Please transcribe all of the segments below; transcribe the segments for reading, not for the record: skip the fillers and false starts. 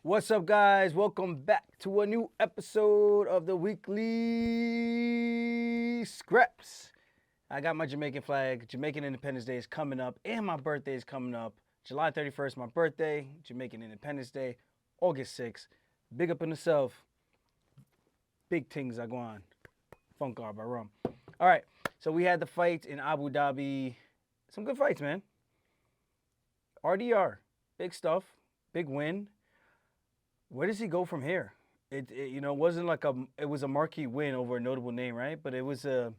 What's up, guys? Welcome back to a new episode of the Weekly Scraps. I got my Jamaican flag. Jamaican Independence Day is coming up, and my birthday is coming up. July 31st, my birthday. Jamaican Independence Day, August 6th. Big up in the South. Big things are going on. Funk by rum. All right, so we had the fight in Abu Dhabi. Some good fights, man. RDR, big stuff, big win. Where does he go from here? It wasn't like it was a marquee win over a notable name, right? But it was a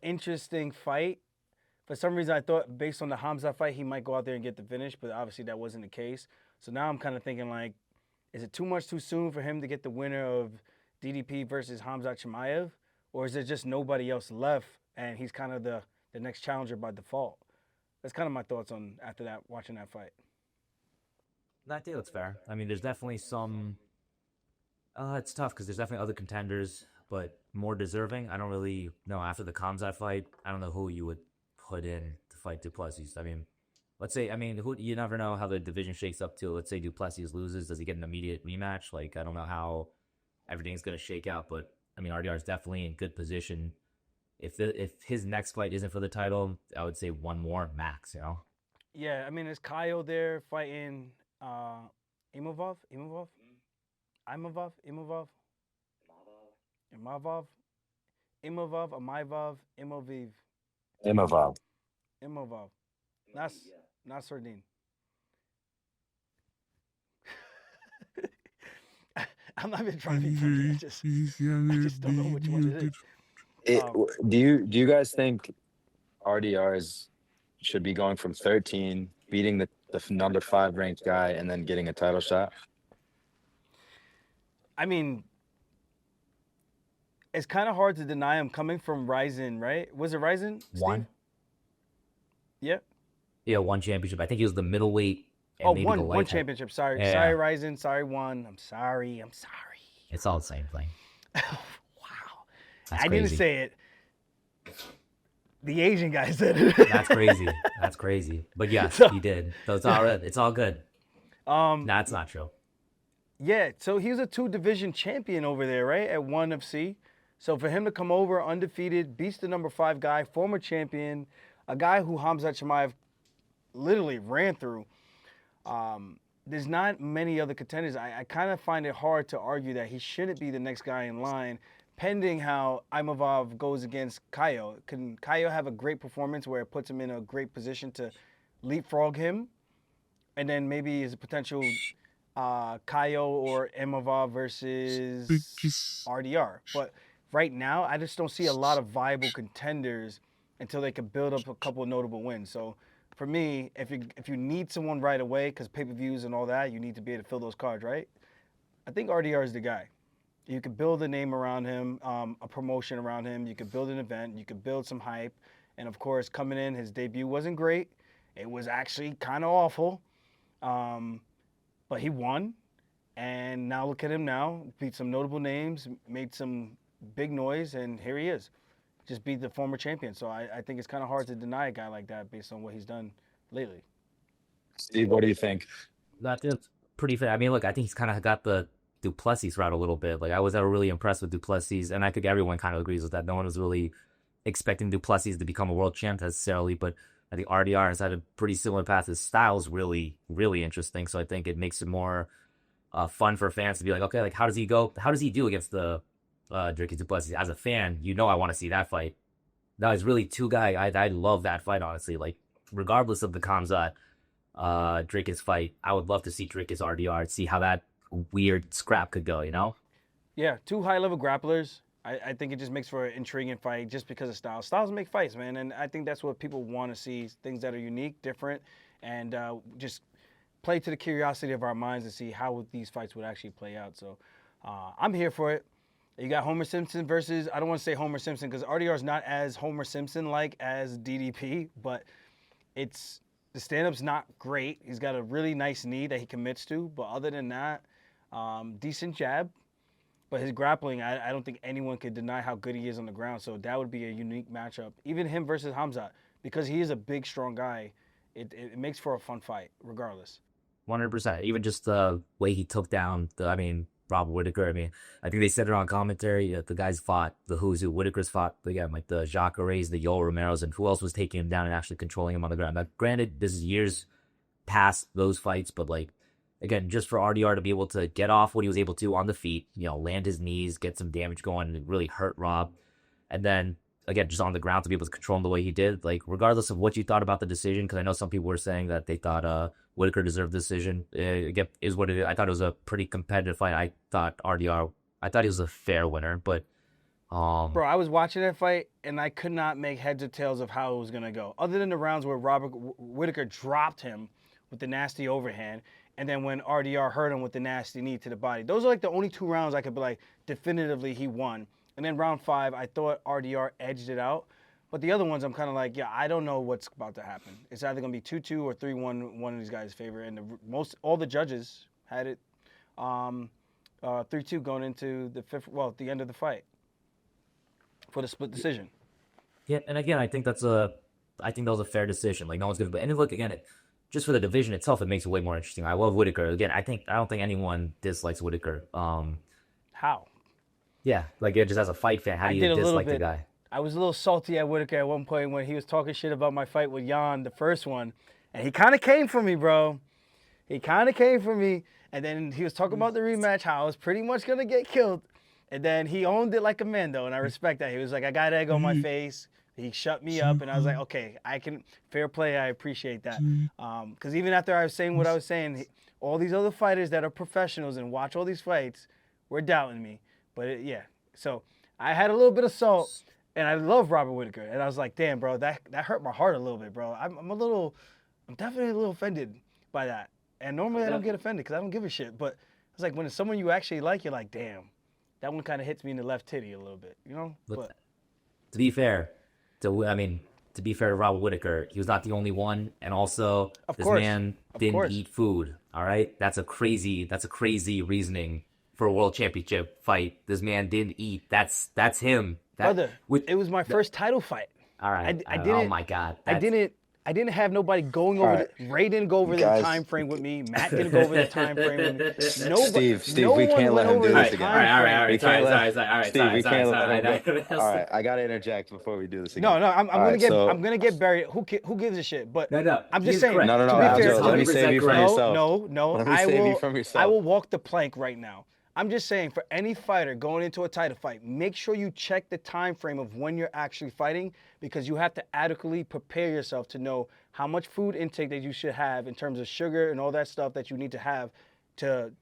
interesting fight. For some reason, I thought based on the Hamza fight, he might go out there and get the finish, but obviously that wasn't the case. So now I'm kind of thinking like, is it too much too soon for him to get the winner of DDP versus Hamza Chimaev, or is there just nobody else left and he's kind of the next challenger by default? That's kind of my thoughts on after that watching that fight. I think that's fair. I mean, there's definitely some. It's tough because there's definitely other contenders, but more deserving. I don't really know after the Kamzat fight. I don't know who you would put in to fight Duplessis. I mean, let's say. I mean, you never know how the division shakes up too. Let's say Duplessis loses. Does he get an immediate rematch? Like, I don't know how everything's gonna shake out, but I mean, RDR is definitely in good position. If his next fight isn't for the title, I would say one more max. Yeah, I mean, is Kyle there fighting Imavov? Imavov? Imavov? Imavov? Imavov? Imavov? Imavov? Imoviv? Imavov. Imavov. Not Sardine. I'm not even trying to be funny. I just don't know which one it is. Do you guys think RDRs should be going from 13, beating the number 5 ranked guy, and then getting a title shot? I mean, it's kind of hard to deny him coming from Ryzen, right? Was it Ryzen, Steve? One. Yeah. Yeah, one championship. I think he was the middleweight. And Oh, maybe the one light championship. Sorry. Yeah. Sorry, Ryzen. Sorry, one. I'm sorry. It's all the same thing. Wow. That's I crazy. didn't say it. The Asian guy said it. That's crazy. That's crazy. But yes, he did. So it's all right. It's all good. That's not true. Yeah, so he was a 2 division champion over there, right? At ONE FC. So for him to come over undefeated, beats the number 5 guy, former champion, a guy who Hamza Chimaev literally ran through. There's not many other contenders. I kind of find it hard to argue that he shouldn't be the next guy in line, pending how Imavov goes against Kaio. Can Kaio have a great performance where it puts him in a great position to leapfrog him? And then maybe is a potential Kaio or Imavov versus RDR. But right now, I just don't see a lot of viable contenders until they can build up a couple of notable wins. So for me, if you need someone right away, because pay-per-views and all that, you need to be able to fill those cards, right? I think RDR is the guy. You could build a name around him, a promotion around him. You could build an event. You could build some hype. And of course, coming in, his debut wasn't great. It was actually kind of awful. But he won. And now look at him now. Beat some notable names, made some big noise, and here he is. Just beat the former champion. So I think it's kind of hard to deny a guy like that based on what he's done lately. Steve, what do you think? That's pretty fair. I mean, look, I think he's kind of got the Duplessis route a little bit. Like, I was never really impressed with Duplessis, and I think everyone kind of agrees with that. No one was really expecting Duplessis to become a world champ necessarily, but I think RDR has had a pretty similar path. His style's really, really interesting, so I think it makes it more fun for fans to be like, okay, like how does he go? How does he do against the Dricus Duplessis? As a fan, I want to see that fight. That was really two guy. I love that fight, honestly. Like, regardless of the Kamzat Dricus fight, I would love to see Dricus RDR, see how that weird scrap could go. Yeah, 2 high-level grapplers. I think it just makes for an intriguing fight just because of styles. Styles make fights, man, and I think that's what people want to see, things that are unique, different, and just play to the curiosity of our minds to see how these fights would actually play out. So I'm here for it. You got Homer Simpson versus, I don't want to say Homer Simpson because RDR is not as Homer Simpson-like as DDP, but the stand-up's not great. He's got a really nice knee that he commits to, but other than that, decent jab. But his grappling, I don't think anyone could deny how good he is on the ground. So that would be a unique matchup. Even him versus Hamzat, because he is a big, strong guy, it makes for a fun fight, regardless. 100%. Even just the way he took down Robert Whitaker. I mean, I think they said it on commentary. The guys fought the who's who. Whitaker's fought again, like the Jacare's, the Yoel Romero's, and who else was taking him down and actually controlling him on the ground. Now, granted, this is years past those fights, but like again, just for RDR to be able to get off what he was able to on the feet, land his knees, get some damage going, and really hurt Rob, and then again, just on the ground to be able to control him the way he did. Like, regardless of what you thought about the decision, because I know some people were saying that they thought Whitaker deserved the decision. Again, is what it is. I thought it was a pretty competitive fight. I thought he was a fair winner, but bro, I was watching that fight and I could not make heads or tails of how it was gonna go. Other than the rounds where Robert Whitaker dropped him with the nasty overhand, and then when RDR hurt him with the nasty knee to the body. Those are like the only 2 rounds I could be like, definitively he won. And then round 5, I thought RDR edged it out. But the other ones, I'm kind of like, yeah, I don't know what's about to happen. It's either going to be 2-2 or 3-1, one of these guys' favor. And all the judges had it 3-2 going into the end of the fight for the split decision. Yeah, and again, I think that was a fair decision. Like, no one's gonna. And look again, just for the division itself, it makes it way more interesting. I love Whitaker. Again, I don't think anyone dislikes Whitaker. How? Yeah, like just as a fight fan, how do you dislike the guy? I was a little salty at Whitaker at one point when he was talking shit about my fight with Jan, the first one, and he kind of came for me, bro. He kind of came for me, and then he was talking about the rematch, how I was pretty much gonna get killed, and then he owned it like a man, though, and I respect that. He was like, I got egg on my face. He shut me up, and I was like, okay, fair play. I appreciate that, because even after I was saying what I was saying, all these other fighters that are professionals and watch all these fights were doubting me. But yeah, so I had a little bit of salt, and I love Robert Whitaker, and I was like, damn, bro, that hurt my heart a little bit, bro. I'm definitely a little offended by that. And normally I don't get offended because I don't give a shit. But it's like when it's someone you actually like, you're like, damn, that one kind of hits me in the left titty a little bit, But to be fair, to be fair to Robert Whitaker, he was not the only one, and also man didn't eat food. All right, that's a crazy reasoning for a world championship fight. This man didn't eat. That's him. Brother, it was my first title fight. All right. I didn't. Oh my God. I didn't have nobody going over. Ray didn't go over the time frame with me. Matt didn't go over the time frame with me. Nobody, Steve, we can't let him do this again. All right. Sorry. I gotta interject before we do this again. No, I'm gonna get buried. Who gives a shit? But no, I'm just saying. No. Let me save you from yourself. No. I will walk the plank right now. I'm just saying, for any fighter going into a title fight, make sure you check the time frame of when you're actually fighting, because you have to adequately prepare yourself to know how much food intake that you should have in terms of sugar and all that stuff that you need to have to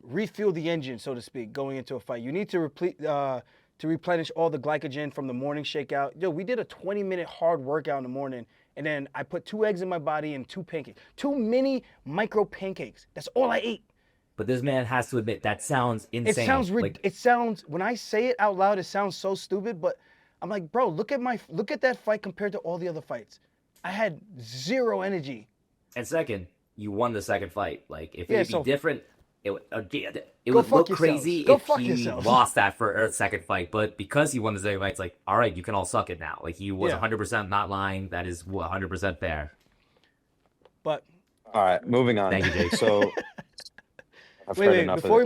refuel the engine, so to speak, going into a fight. You need to replenish all the glycogen from the morning shakeout. Yo, we did a 20-minute hard workout in the morning, and then I put 2 eggs in my body and 2 pancakes, 2 mini micro pancakes. That's all I ate. But this man has to admit, that sounds insane. It sounds, when I say it out loud, it sounds so stupid, but I'm like, bro, look at that fight compared to all the other fights. I had 0 energy. And second, you won the second fight. Like, if it would be different, it would look crazy if he lost that for a second fight. But because he won the second fight, it's like, all right, you can all suck it now. Like, he was 100% not lying. That is 100% fair. But all right, moving on. Thank you, Jake. So wait, before we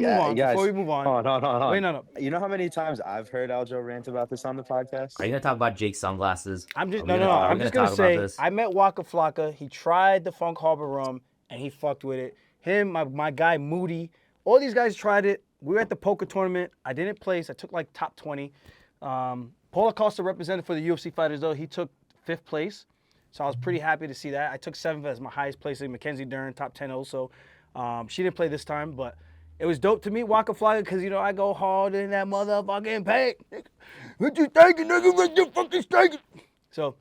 move on. Hold on. Wait, no. You know how many times I've heard Aljo rant about this on the podcast? Are you gonna talk about Jake's sunglasses? I'm just gonna say, I met Waka Flocka. He tried the Funk Harbor rum and he fucked with it. Him, my guy Moody, all these guys tried it. We were at the poker tournament. I didn't place. I took like top 20. Paul Acosta represented for the UFC fighters though. He took 5th place, so I was pretty happy to see that. I took 7th as my highest placing. Mackenzie Dern, top 10 also. She didn't play this time, but it was dope to meet Waka Flocka because, I go hard in that motherfucking paint. What you thinking, nigga? What you fucking thinking? So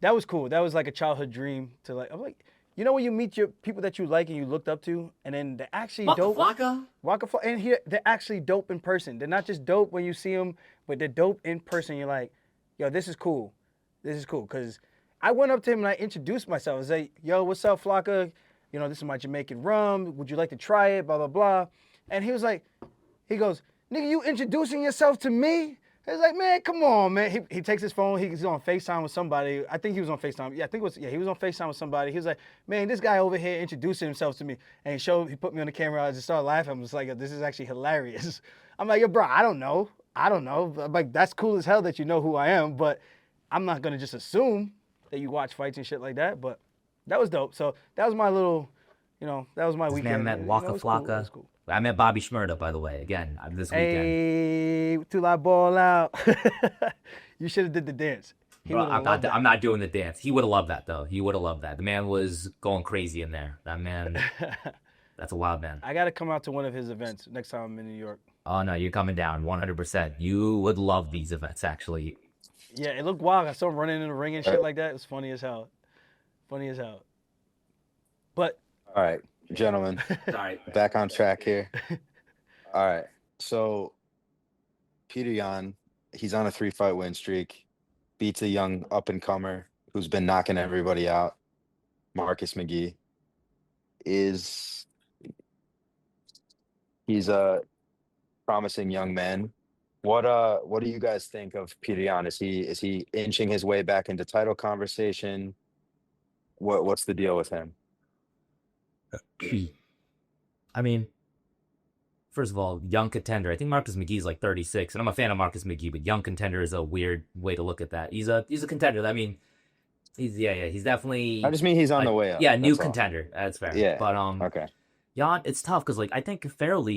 that was cool. That was like a childhood dream to like, I'm like, when you meet your people that you like and you looked up to, and then they're actually dope. Waka Flocka, and here they're actually dope in person. They're not just dope when you see them, but they're dope in person. You're like, yo, this is cool. This is cool. Because I went up to him and I introduced myself. I was like, yo, what's up, Flocka? This is my Jamaican rum. Would you like to try it? Blah, blah, blah. And he was like, he goes, nigga, you introducing yourself to me? He's like, man, come on, man. He takes his phone. He's on FaceTime with somebody. I think he was on FaceTime. Yeah, I think it was. Yeah, he was on FaceTime with somebody. He was like, man, this guy over here introducing himself to me, and he put me on the camera. I just started laughing. I was like, this is actually hilarious. I'm like, yo, bro, I don't know. I'm like, that's cool as hell that you know who I am, but I'm not gonna just assume that you watch fights and shit like that. But that was dope. So that was my little, that was my This weekend. man met Waka It was cool. It Flocka. was cool. I met Bobby Shmurda, by the way, again this weekend. Hey, too loud ball out. You should have did the dance. Bro, I'm not doing the dance. He would have loved that, though. He would have loved that. The man was going crazy in there. That man, that's a wild man. I got to come out to one of his events next time I'm in New York. Oh, no, you're coming down 100%. You would love these events, actually. Yeah, it looked wild. I saw him running in the ring and shit like that. It was funny as hell. But. All right, gentlemen. Sorry. Back on track here. All right. So Peter Yan, he's on a 3-fight win streak. Beats a young up-and-comer who's been knocking everybody out. Marcus McGee. He's a promising young man. What do you guys think of Peter Yan? Is he inching his way back into title conversation? What's the deal with him? I mean, first of all, young contender. I think Marcus McGee is like 36, and I'm a fan of Marcus McGee, but young contender is a weird way to look at that. He's a contender. I mean, he's definitely. I just mean he's on the way up. Yeah, new contender. That's fair. Yeah. But okay. Jan, it's tough because I think fairly,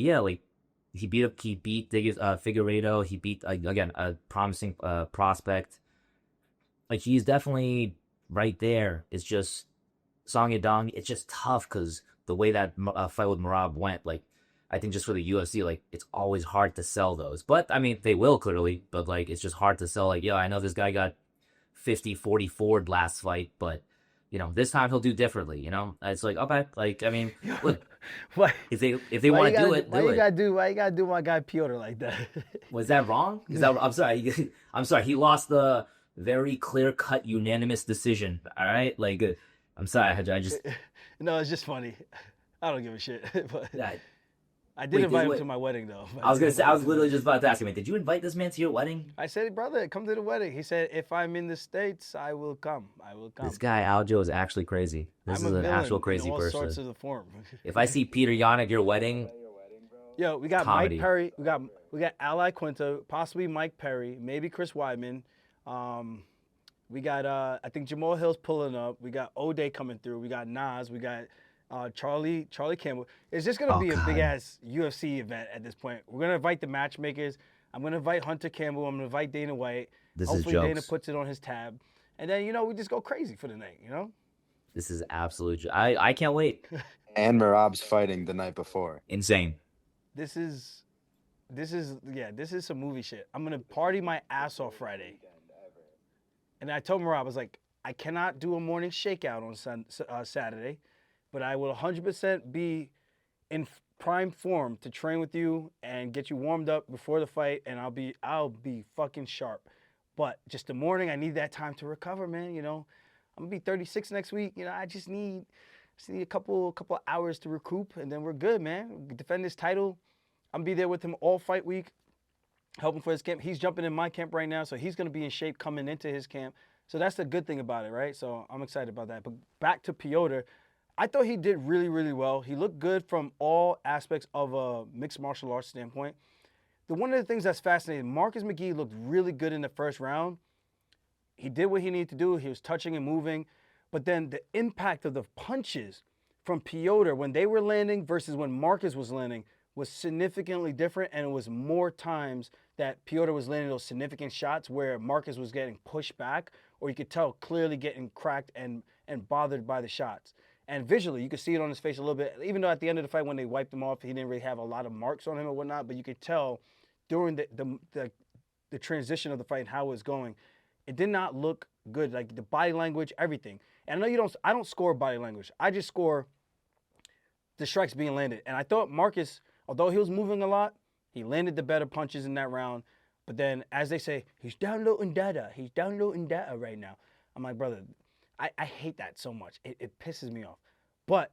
he beat Figueiredo. He beat again a promising prospect. He's definitely right there. It's just Song Yadong. It's just tough because the way that fight with Merab went, I think just for the UFC, it's always hard to sell those. But, I mean, they will clearly, but, it's just hard to sell. I know this guy got 50-44 last fight, but, this time he'll do differently, It's okay. I mean, look, if they want to do it, why you gotta do my guy Piotr like that? Was that wrong? I'm sorry. I'm sorry. He lost the very clear-cut unanimous decision, all right? I'm sorry. I just... No, it's just funny. I don't give a shit. But... Yeah. I did invite him to my wedding, though. I was literally just about to ask him, did you invite this man to your wedding? I said, brother, come to the wedding. He said, if I'm in the States, I will come. This guy, Aljo, is actually crazy. This is an actual crazy person. Sorts of the form. If I see Peter Yan at your wedding, yo, we got comedy. Mike Perry. We got Ali Quinto, possibly Mike Perry, maybe Chris Weidman. We got, I think Jamal Hill's pulling up. We got O'Day coming through. We got Nas. We got Charlie Campbell. It's just going to be a big-ass UFC event at this point. We're going to invite the matchmakers. I'm going to invite Hunter Campbell. I'm going to invite Dana White. Hopefully Dana puts it on his tab. And then, we just go crazy for the night, This is absolute. I can't wait. And Merab's fighting the night before. Insane. This is some movie shit. I'm going to party my ass off Friday. And I told Merab, I was like, I cannot do a morning shakeout on Saturday, but I will 100% be in prime form to train with you and get you warmed up before the fight, and I'll be fucking sharp. But just the morning, I need that time to recover, man. I'm gonna be 36 next week. I just need a couple hours to recoup, and then we're good, man. We defend this title. I'm gonna be there with him all fight week, helping for his camp. He's jumping in my camp right now, so he's gonna be in shape coming into his camp. So that's the good thing about it, right? So I'm excited about that. But back to Piotr, I thought he did really, really well. He looked good from all aspects of a mixed martial arts standpoint. One of the things that's fascinating, Marcus McGee looked really good in the first round. He did what he needed to do. He was touching and moving. But then the impact of the punches from Piotr when they were landing versus when Marcus was landing was significantly different, and it was more times that Piotr was landing those significant shots where Marcus was getting pushed back, or you could tell clearly getting cracked and bothered by the shots. And visually, you could see it on his face a little bit, even though at the end of the fight when they wiped him off, he didn't really have a lot of marks on him or whatnot, but you could tell during the transition of the fight and how it was going, it did not look good, the body language, everything. And I know I don't score body language. I just score the strikes being landed. And I thought Marcus, although he was moving a lot, he landed the better punches in that round. But then, as they say, he's downloading data. He's downloading data right now. I'm like, brother, I hate that so much. It pisses me off. But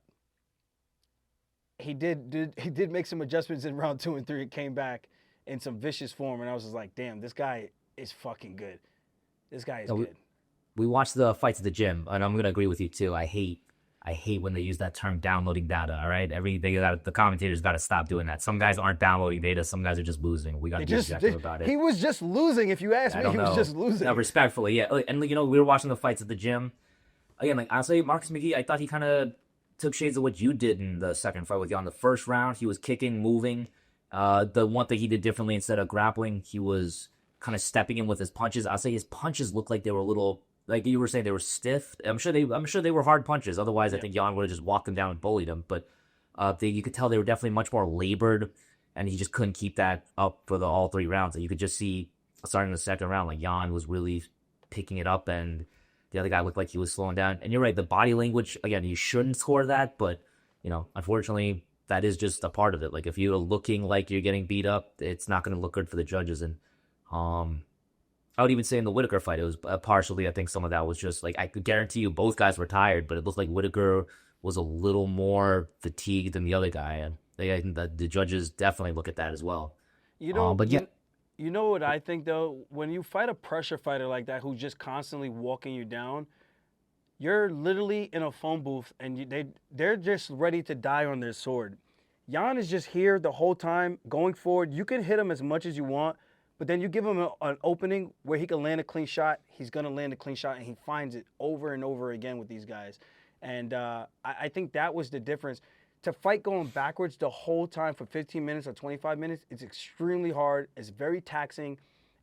he did make some adjustments in round 2 and 3. It came back in some vicious form, and I was just like, damn, this guy is fucking good. This guy is No, good. we watched the fights at the gym, and I'm gonna agree with you too. I hate when they use that term downloading data. All right, the commentators got to stop doing that. Some guys aren't downloading data. Some guys are just losing. We got to be objective about it. He was just losing. If you ask me, he was just losing. No, respectfully, yeah. And we were watching the fights at the gym. Again, like honestly, Marcus McGee, I thought he kind of took shades of what you did in the second fight with you. On the first round, he was kicking, moving. The one thing he did differently, instead of grappling, he was kind of stepping in with his punches. I'll say his punches looked like they were a little, like you were saying, they were stiff. I'm sure they were hard punches. Otherwise, I think Jan would have just walked him down and bullied him. But you could tell they were definitely much more labored, and he just couldn't keep that up for all 3 rounds. And you could just see, starting the second round, like Jan was really picking it up, and the other guy looked like he was slowing down. And you're right, the body language, again, you shouldn't score that, but, unfortunately, that is just a part of it. Like, if you're looking like you're getting beat up, it's not going to look good for the judges. And I would even say in the Whitaker fight, it was partially, I think some of that was just, like, I could guarantee you both guys were tired, but it looked like Whitaker was a little more fatigued than the other guy. And the judges definitely look at that as well. But yeah. You know what I think, though? When you fight a pressure fighter like that who's just constantly walking you down, you're literally in a phone booth, and they're just ready to die on their sword. Jan is just here the whole time, going forward. You can hit him as much as you want, but then you give him an opening where he can land a clean shot. He's going to land a clean shot, and he finds it over and over again with these guys. And I think that was the difference. To fight going backwards the whole time for 15 minutes or 25 minutes, it's extremely hard. It's very taxing.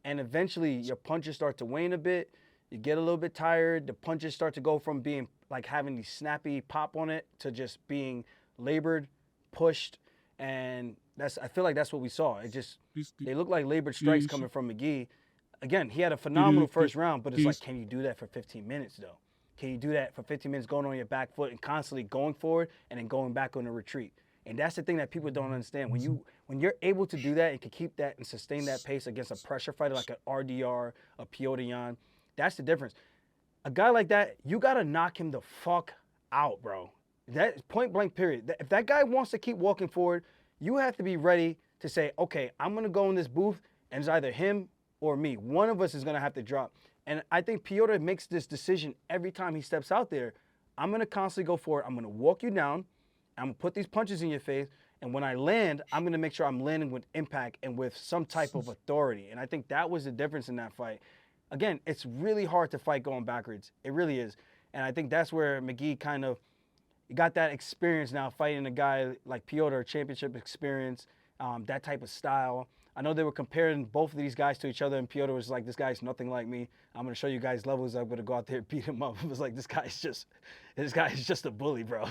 And eventually, your punches start to wane a bit. You get a little bit tired. The punches start to go from being like having these snappy pop on it to just being labored, pushed. And I feel like that's what we saw. They look like labored strikes coming from McGee. Again, he had a phenomenal first round, but it's like, can you do that for 15 minutes, though? Can you do that for 15 minutes going on your back foot and constantly going forward and then going back on a retreat? And that's the thing that people don't understand. When you're able to do that and can keep that and sustain that pace against a pressure fighter like an RDR, a Piotr Jan, that's the difference. A guy like that, you got to knock him the fuck out, bro. That point blank period. If that guy wants to keep walking forward, you have to be ready to say, okay, I'm going to go in this booth, and it's either him or me. One of us is going to have to drop. And I think Piotr makes this decision every time he steps out there. I'm going to constantly go forward. I'm going to walk you down. I'm going to put these punches in your face. And when I land, I'm going to make sure I'm landing with impact and with some type of authority. And I think that was the difference in that fight. Again, it's really hard to fight going backwards. It really is. And I think that's where McGee kind of got that experience now, fighting a guy like Piotr, championship experience, that type of style. I know they were comparing both of these guys to each other, and Piotr was like, this guy's nothing like me. I'm going to show you guys levels. I'm going to go out there and beat him up. It was like, this guy is just a bully, bro.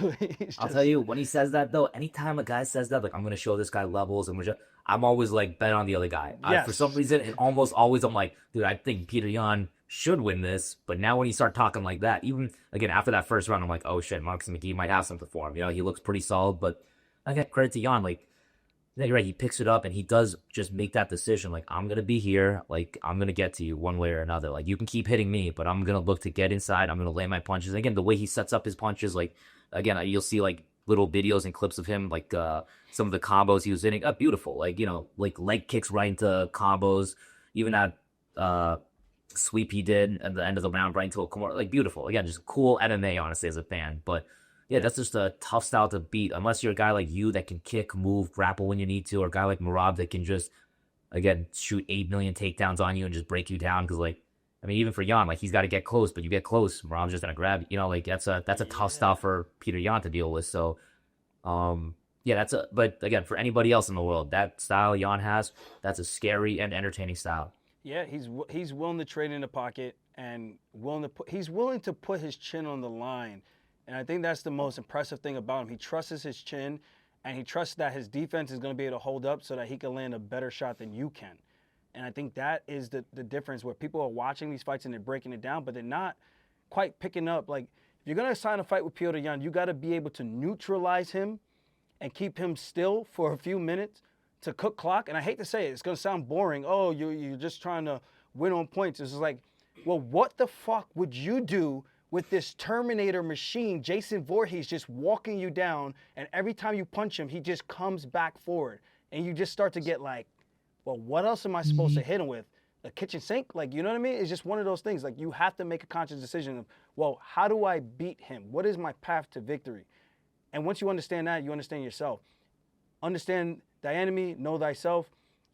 I'll tell you, when he says that, though, anytime a guy says that, like, I'm going to show this guy levels, and I'm always like, bet on the other guy. Yes. For some reason, and almost always I'm like, dude, I think Piotr Jan should win this. But now when you start talking like that, even, again, after that first round, I'm like, oh shit, Marcus McGee might have something for him. He looks pretty solid, but I get credit to Jan, like, yeah, you're right. He picks it up and he does just make that decision. Like, I'm going to be here. Like, I'm going to get to you one way or another. Like, you can keep hitting me, but I'm going to look to get inside. I'm going to lay my punches. And again, the way he sets up his punches, like, again, you'll see, like, little videos and clips of him, like, some of the combos he was hitting. Beautiful. Like, like leg kicks right into combos. Even that sweep he did at the end of the round right into a corner. Like, beautiful. Again, just cool MMA, honestly, as a fan. But yeah, that's just a tough style to beat. Unless you're a guy like you that can kick, move, grapple when you need to, or a guy like Merab that can just, again, shoot 8 million takedowns on you and just break you down. Because, like, I mean, even for Jan, like, he's got to get close, but you get close, Merab's just going to grab you. Like, that's a tough style for Piotr Jan to deal with. So, yeah, but again, for anybody else in the world, that style Jan has, that's a scary and entertaining style. Yeah, he's willing to trade in the pocket and he's willing to put his chin on the line. And I think that's the most impressive thing about him. He trusts his chin, and he trusts that his defense is going to be able to hold up so that he can land a better shot than you can. And I think that is the difference, where people are watching these fights and they're breaking it down, but they're not quite picking up. Like, if you're going to sign a fight with Piotr Jan, you got to be able to neutralize him and keep him still for a few minutes to cook clock. And I hate to say it, it's going to sound boring. Oh, you're just trying to win on points. It's just like, well, what the fuck would you do with this Terminator machine, Jason Voorhees, just walking you down, and every time you punch him, he just comes back forward, and you just start to get like, well, what else am I supposed to hit him with? A kitchen sink? Like, you know what I mean? It's just one of those things. Like, you have to make a conscious decision of, well, how do I beat him? What is my path to victory? And once you understand that, you understand yourself. Understand thy enemy, know thyself,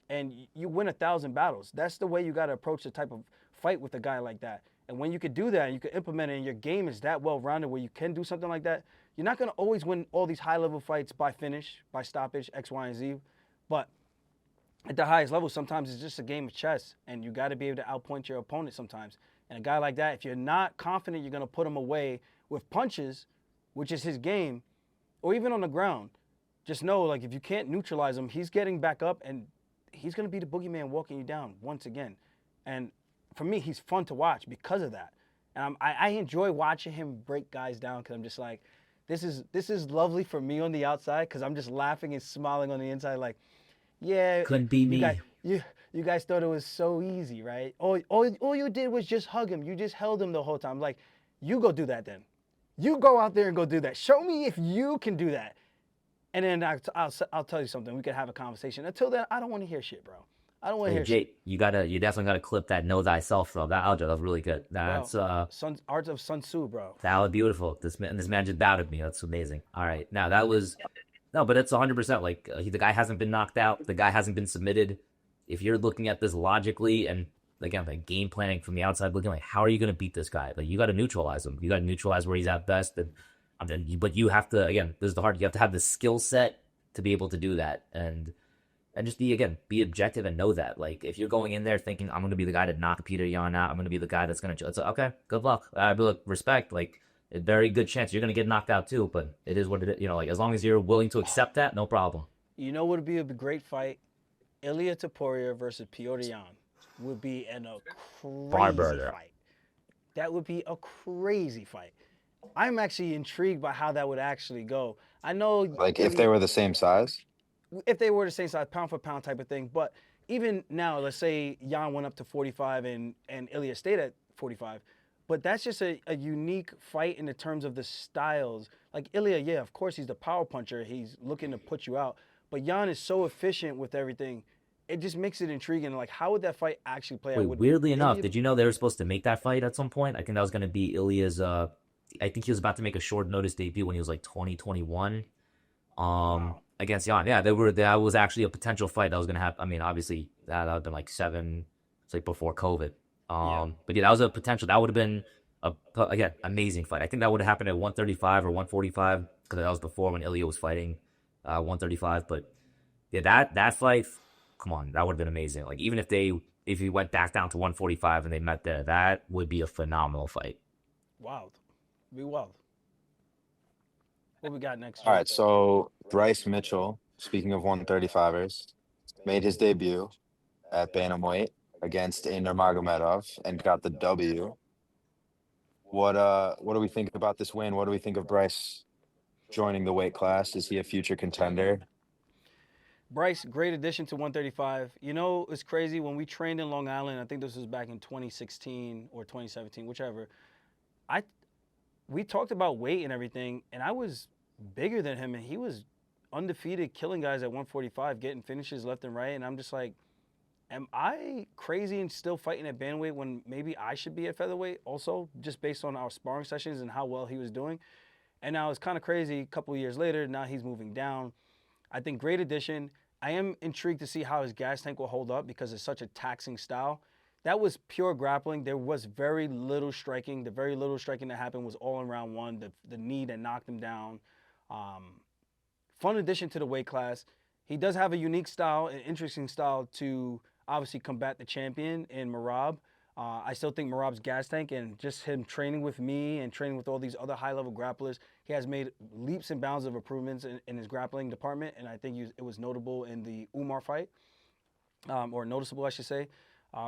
and you win 1,000 battles. That's the way you got to approach the type of fight with a guy like that. And when you could do that and you can implement it and your game is that well-rounded where you can do something like that, you're not going to always win all these high-level fights by finish, by stoppage, X, Y, and Z. But at the highest level, sometimes it's just a game of chess, and you got to be able to outpoint your opponent sometimes. And a guy like that, if you're not confident you're going to put him away with punches, which is his game, or even on the ground, just know, like, if you can't neutralize him, he's getting back up, and he's going to be the boogeyman walking you down once again. And for me, he's fun to watch because of that. And I enjoy watching him break guys down because I'm just like, this is lovely for me on the outside because I'm just laughing and smiling on the inside like, yeah, Couldn't be me. You guys thought it was so easy, right? All you did was just hug him. You just held him the whole time. Like, you go do that then. You go out there and go do that. Show me if you can do that. And then I'll tell you something. We could have a conversation. Until then, I don't want to hear shit, bro. I don't want to hear Jay, shit. you definitely gotta clip that "Know Thyself" though. That outro, that was really good. That's Art of Sun Tzu, bro. that was beautiful. This man just doubted me. That's amazing. All right, now that was no, but it's 100%. Like the guy hasn't been knocked out. The guy hasn't been submitted. If you're looking at this logically and again, like game planning from the outside, looking like how are you gonna beat this guy? Like you got to neutralize him. You got to neutralize where he's at best. But you have to again. This is the hard. You have to have the skill set to be able to do that and just be objective and know that. Like, if you're going in there thinking, I'm going to be the guy to knock Peter Yan out, I'm going to be the guy that's going to, it's like, okay, good luck. But respect, like, a very good chance you're going to get knocked out too, but it is what it is. You know, like, as long as you're willing to accept that, no problem. You know what would be a great fight? Ilia Topuria versus Petr Yan would be a crazy fight. That would be a crazy fight. I'm actually intrigued by how that would actually go. I know, like if they were the same size. If they were the same size, pound for pound type of thing. But even now, let's say Yan went up to 45 and Ilia stayed at 45. But that's just a unique fight in the terms of the styles. Like Ilia, yeah, of course he's the power puncher. He's looking to put you out. But Yan is so efficient with everything. It just makes it intriguing. Like, how would that fight actually play out? Wait, weirdly enough, did you know they were supposed to make that fight at some point? I think that was going to be Ilia's, I think he was about to make a short notice debut when he was like 2021. Wow. Against Yan, yeah, that was actually a potential fight that was gonna happen. I mean, obviously that would have been like it's like before COVID. But yeah, that was a potential. That would have been again amazing fight. I think that would have happened at 135 or 145 because that was before when Ilia was fighting 135. But yeah, that fight, come on, that would have been amazing. Like even if he went back down to 145 and they met there, that would be a phenomenal fight. Wild, be wild. What we got next? All right, so Bryce Mitchell, speaking of 135ers, made his debut at bantamweight against Reinier Magomedov and got the W. What do we think about this win? What do we think of Bryce joining the weight class? Is he a future contender? Bryce, great addition to 135. You know, it's crazy when we trained in Long Island. I think this was back in 2016 or 2017, whichever. We talked about weight and everything, and I was bigger than him, and he was undefeated, killing guys at 145, getting finishes left and right. And I'm just like, am I crazy and still fighting at bantamweight when maybe I should be at featherweight also, just based on our sparring sessions and how well he was doing? And now it's kind of crazy. A couple of years later, now he's moving down. I think great addition. I am intrigued to see how his gas tank will hold up because it's such a taxing style. That was pure grappling. There was very little striking. The very little striking that happened was all in round one, the knee that knocked him down. Fun addition to the weight class. He does have a unique style, an interesting style to obviously combat the champion in Merab. I still think Merab's gas tank and just him training with me and training with all these other high-level grapplers, he has made leaps and bounds of improvements in his grappling department, and I think it was notable in the Umar fight, or noticeable, I should say.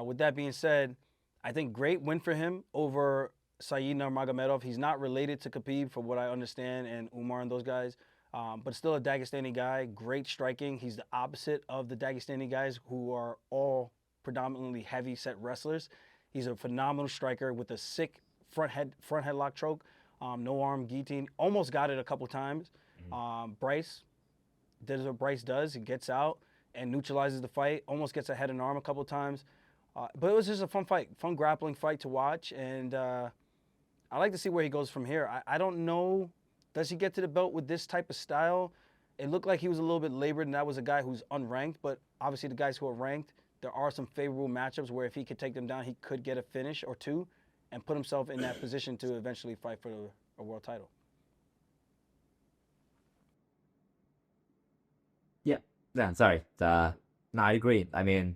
With that being said, I think great win for him over Saeed Nurmagomedov. He's not related to Khabib, from what I understand, and Umar and those guys, but still a Dagestani guy. Great striking. He's the opposite of the Dagestani guys who are all predominantly heavy-set wrestlers. He's a phenomenal striker with a sick front headlock choke, no arm guillotine. Almost got it a couple times. Bryce does what Bryce does. He gets out and neutralizes the fight. Almost gets a head and arm a couple times. But it was just a fun fight, fun grappling fight to watch. And I like to see where he goes from here. I don't know. Does he get to the belt with this type of style? It looked like he was a little bit labored, and that was a guy who's unranked. But obviously the guys who are ranked, there are some favorable matchups where if he could take them down, he could get a finish or two and put himself in that position to eventually fight for a world title. Yeah, sorry. No, I agree. I mean,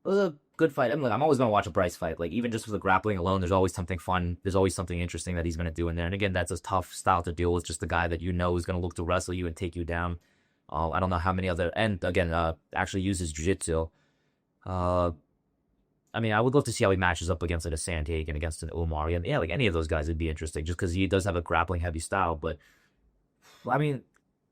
it was a good fight. I'm always going to watch a Bryce fight. Like, even just for the grappling alone, there's always something fun. There's always something interesting that he's going to do in there. And again, that's a tough style to deal with. Just the guy that you know is going to look to wrestle you and take you down. I don't know how many other... And again, actually uses jiu-jitsu. I mean, I would love to see how he matches up against like a Sandhagen, against an Umar. And yeah, like any of those guys would be interesting just because he does have a grappling-heavy style. But, I mean,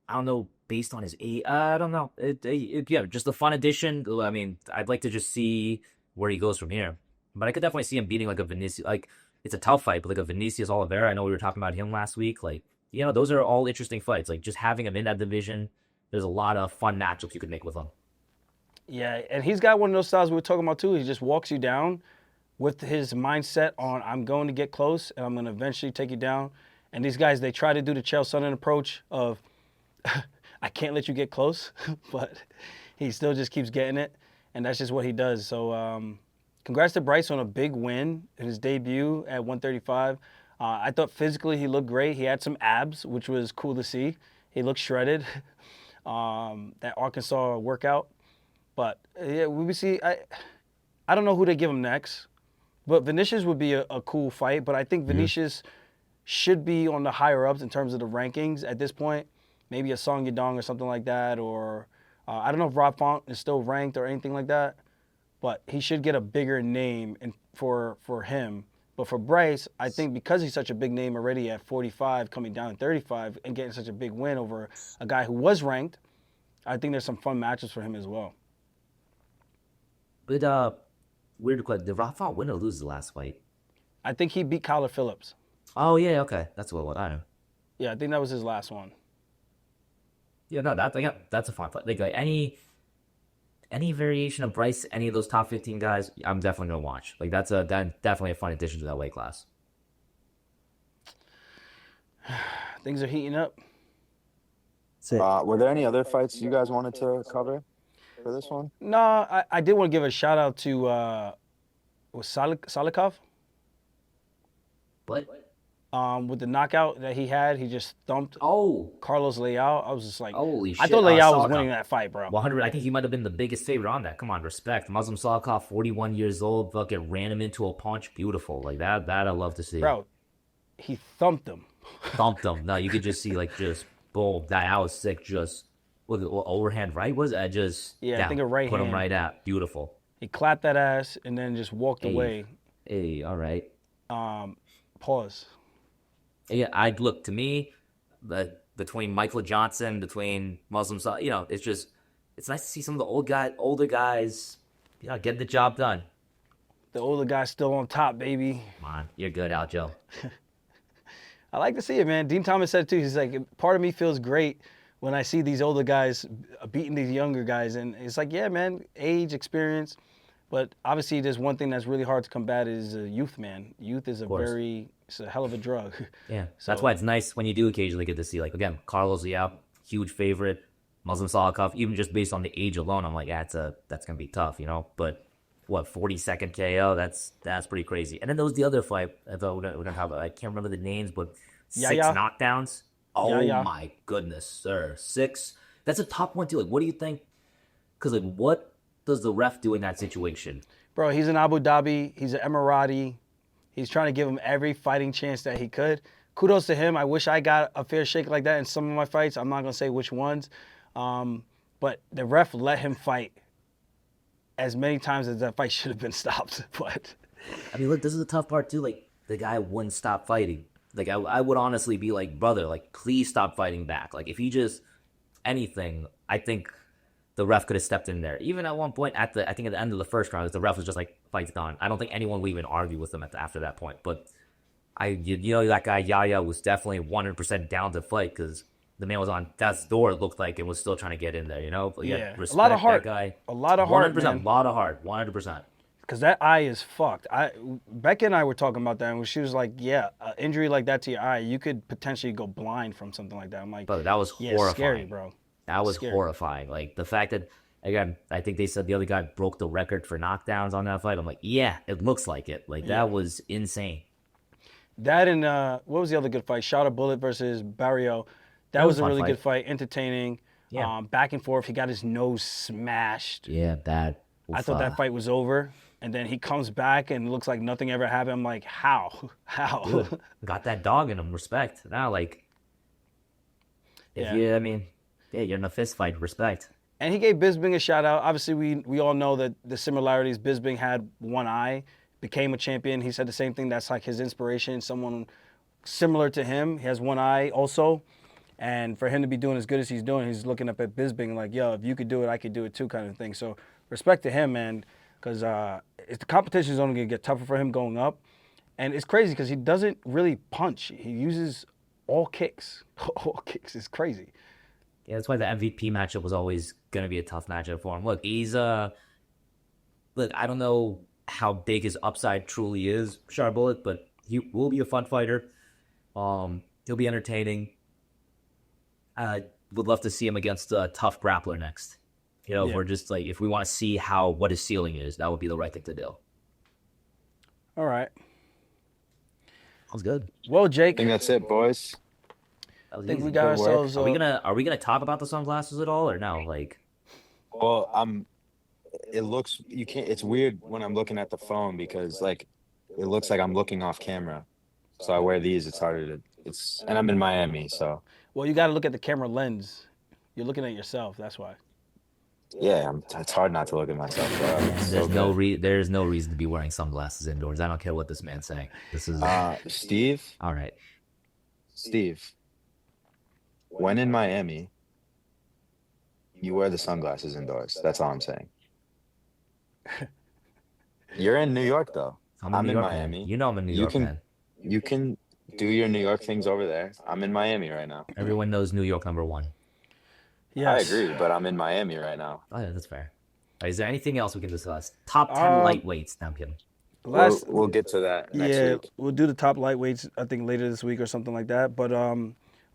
I don't know, based on his age, I don't know. Yeah, just a fun addition. I mean, I'd like to just see where he goes from here. But I could definitely see him beating like a Vinicius. Like, it's a tough fight, but like a Vinicius Oliveira, I know we were talking about him last week. Like, you know, those are all interesting fights. Like, just having him in that division, there's a lot of fun matchups you could make with him. Yeah, and he's got one of those styles we were talking about too. He just walks you down with his mindset on, I'm going to get close and I'm going to eventually take you down. And these guys, they try to do the Chael Sonnen approach of, I can't let you get close, but he still just keeps getting it, and that's just what he does. So congrats to Bryce on a big win in his debut at 135. I thought physically he looked great. He had some abs, which was cool to see. He looked shredded, that Arkansas workout. But yeah, we see. I don't know who they give him next, but Vinicius would be a cool fight. But I think Vinicius should be on the higher ups in terms of the rankings at this point. Maybe a Song Yadong or something like that, or I don't know if Rob Font is still ranked or anything like that, but he should get a bigger name for him. But for Bryce, I think because he's such a big name already at 45, coming down at 35, and getting such a big win over a guy who was ranked, I think there's some fun matches for him as well. But weird question: did Rob Font win or lose the last fight? I think he beat Kyler Phillips. Oh yeah, okay, that's what I know. Yeah, I think that was his last one. Yeah, no, that's a fun fight. Like any variation of Bryce, any of those top 15 guys, I'm definitely gonna watch. Like that's definitely a fun addition to that weight class. Things are heating up. Were there any other fights you guys wanted to cover for this one? No, I did want to give a shout out to was Salikov. What? With the knockout that he had, he just thumped Carlos Leal. I was just like, holy shit. I thought Leal was Salikov winning that fight, bro. 100. I think he might have been the biggest favorite on that. Come on, respect. Muslim Salikov, 41 years old, fucking ran him into a punch. Beautiful. Like that I love to see. Bro, he thumped him. Thumped him. No, you could just see like just boom. That was sick. Just what overhand right was I just I think a right put hand. Him right out. Beautiful. He clapped that ass and then just walked away. Hey, all right. Pause. Yeah, I'd look to me, between Michael Johnson, between Muslims, you know, it's nice to see some of the older guys, getting the job done. The older guy's still on top, baby. Come on, you're good, Aljo. I like to see it, man. Dean Thomas said it too. He's like, part of me feels great when I see these older guys beating these younger guys, and it's like, yeah, man, age, experience. But obviously, there's one thing that's really hard to combat is youth, man. Youth is it's a hell of a drug. Yeah, so that's why it's nice when you do occasionally get to see, like, again, Carlos Leal, huge favorite, Muslim Salikov, even just based on the age alone, I'm like, that's gonna be tough, you know. But what, 40-second KO? That's pretty crazy. And then there was the other fight. I thought we're gonna have. I can't remember the names, but 6 knockdowns. Oh my goodness, sir, 6. That's a top one too. Like, what do you think? Because like, what does the ref do in that situation? Bro, he's in Abu Dhabi. He's an Emirati. He's trying to give him every fighting chance that he could. Kudos to him. I wish I got a fair shake like that in some of my fights. I'm not going to say which ones. But the ref let him fight as many times as that fight should have been stopped. But I mean, look, this is the tough part too. Like, the guy wouldn't stop fighting. Like, I would honestly be like, brother, like, please stop fighting back. Like, if he just anything, I think the ref could have stepped in there. Even at one point, I think at the end of the first round, the ref was just like, fight's gone. I don't think anyone would even argue with him after that point. But you know, that guy Yaya was definitely 100% down to fight because the man was on death's door, it looked like, and was still trying to get in there, you know? But Yeah. A respect lot of heart. that guy. A lot of heart, 100%, man. a lot of heart, 100%. Because that eye is fucked. Becca and I were talking about that, and she was like, "Yeah, an injury like that to your eye, you could potentially go blind from something like that." I'm like, But that was "Yeah, horrifying. it's scary, bro." That was Scary. horrifying. Like, the fact that, again, I think they said the other guy broke the record for knockdowns on that fight. I'm like, yeah, it looks like it. Like, Yeah. that was insane. That and what was the other good fight? Shot a Bullet versus Barrio. That was a fun really fight. good fight, entertaining. Yeah. Back and forth. He got his nose smashed. Yeah, that. I thought that fight was over, and then he comes back and it looks like nothing ever happened. I'm like, how? Dude, got that dog in him. Respect. Now, like, if Yeah. you, I mean, yeah, you're in a fist fight. Respect. And he gave Bisping a shout out. Obviously, we all know that the similarities. Bisping had one eye, became a champion. He said the same thing. That's like his inspiration. Someone similar to him. He has one eye also. And for him to be doing as good as he's doing, he's looking up at Bisping like, yo, if you could do it, I could do it too, kind of thing. So respect to him, man, because the competition is only going to get tougher for him going up. And it's crazy because he doesn't really punch. He uses all kicks. All kicks. It's crazy. Yeah, that's why the MVP matchup was always going to be a tough matchup for him. Look, look, I don't know how big his upside truly is, Sharp Bullet, but he will be a fun fighter. He'll be entertaining. I would love to see him against a tough grappler next. You know, Yeah. if we're just like, if we want to see what his ceiling is, that would be the right thing to do. All right. Sounds good. Well, I Jake, think that's it, boys. That was I think easy. we got Good work. ourselves. Are we gonna talk about the sunglasses at all, or no? Like, Well, it looks you can't. It's weird when I'm looking at the phone because like it looks like I'm looking off camera. So I wear these. It's harder to. And I'm in Miami, so Well, you got to look at the camera lens. You're looking at yourself. That's why. yeah, it's hard not to look at myself. Bro. It's so good. there's no reason to be wearing sunglasses indoors. I don't care what this man's saying. This is Steve, all right. when in Miami, you wear the sunglasses indoors. That's all I'm saying. You're in New York though. I'm in New York, Miami. Man. You know I'm in New York, man. You can do your New York things over there. I'm in Miami right now. Everyone knows New York #1. Yes. I agree, but I'm in Miami right now. Oh, yeah, that's fair. All right, is there anything else we can discuss? Top 10 lightweights. No, I'm kidding. We'll get to that next week. We'll do the top lightweights, I think, later this week or something like that. But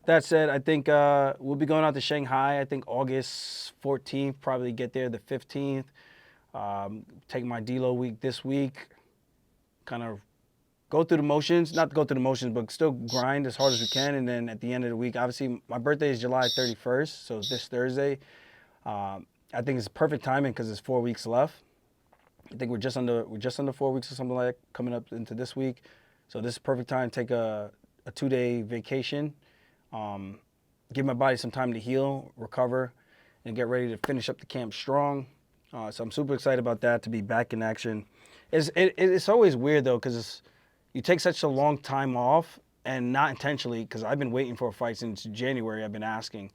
that said, I think we'll be going out to Shanghai, I think August 14th, probably get there the 15th. Take my D-Lo week this week. Kind of go through the motions, not go through the motions, but still grind as hard as we can. And then at the end of the week, obviously, my birthday is July 31st, so this Thursday. I think it's perfect timing because it's 4 weeks left. I think we're just under 4 weeks or something like that coming up into this week. So this is perfect time to take a 2-day vacation, give my body some time to heal, recover, and get ready to finish up the camp strong. So I'm super excited about that, to be back in action. It's always weird though, because you take such a long time off, and not intentionally, because I've been waiting for a fight since January. I've been asking,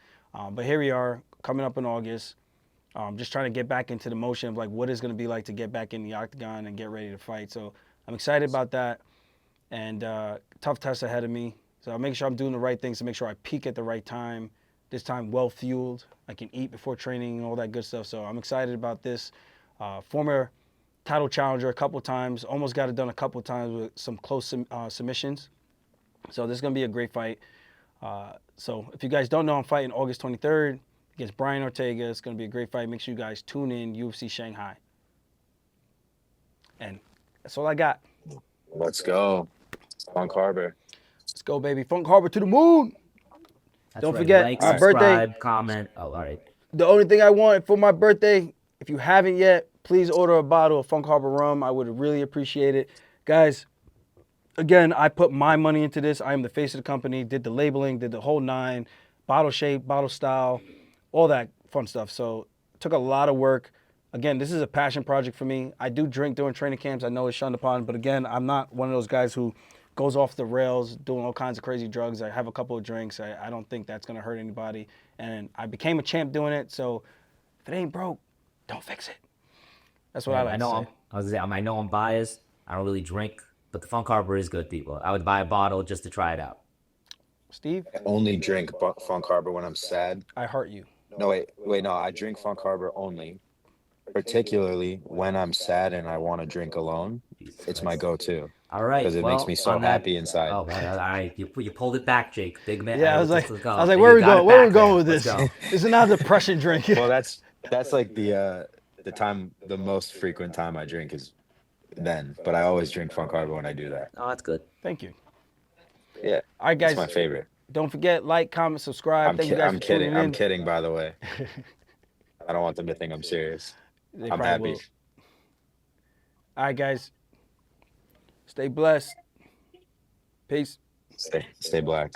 but here we are coming up in August. Just trying to get back into the motion of like what it's going to be like to get back in the octagon and get ready to fight. So I'm excited about that, and tough tests ahead of me. So I'll make sure I'm doing the right things to make sure I peak at the right time. This time well fueled. I can eat before training and all that good stuff. So I'm excited about this. Former title challenger a couple times, almost got it done a couple times with some close submissions. So this is going to be a great fight. So if you guys don't know, I'm fighting August 23rd. Against Brian Ortega. It's going to be a great fight. Make sure you guys tune in, UFC Shanghai. And that's all I got. Let's go. Funk Harbor. Let's go, baby. Funk Harbor to the moon. That's Don't right. forget, like, my subscribe, birthday. comment. Oh, all right. The only thing I want for my birthday, if you haven't yet, please order a bottle of Funk Harbor rum. I would really appreciate it. Guys, again, I put my money into this. I am the face of the company, did the labeling, did the whole 9, bottle shape, bottle style, all that fun stuff. So it took a lot of work. Again, this is a passion project for me. I do drink during training camps. I know it's shunned upon, but again, I'm not one of those guys who goes off the rails doing all kinds of crazy drugs. I have a couple of drinks. I don't think that's going to hurt anybody. And I became a champ doing it. So if it ain't broke, don't fix it. That's what I like to say. I know I'm biased. I don't really drink, but the Funk Harbor is good, people. I would buy a bottle just to try it out. Steve, I only drink Funk Harbor when I'm sad. I heart you. No, wait, no. I drink Funk Harbor only, particularly when I'm sad and I want to drink alone. Jesus It's my Christ. go-to All right. because it makes me so on that. happy inside. Oh, man, all right. You pulled it back, Jake. Big man. Yeah, Let's go. I was like, You where we got go? it Where we back, going man. with Let's this? go. This is not a depression drink. Well, that's like the most frequent time I drink is then, but I always drink Funk Harbor when I do that. Oh, that's good. Thank you. Yeah, All right, that's guys. my favorite. Don't forget, like, comment, subscribe. Thank you guys for tuning in. I'm kidding, by the way. I don't want them to think I'm serious. They I'm probably happy. will. All right, guys. Stay blessed. Peace. Stay black.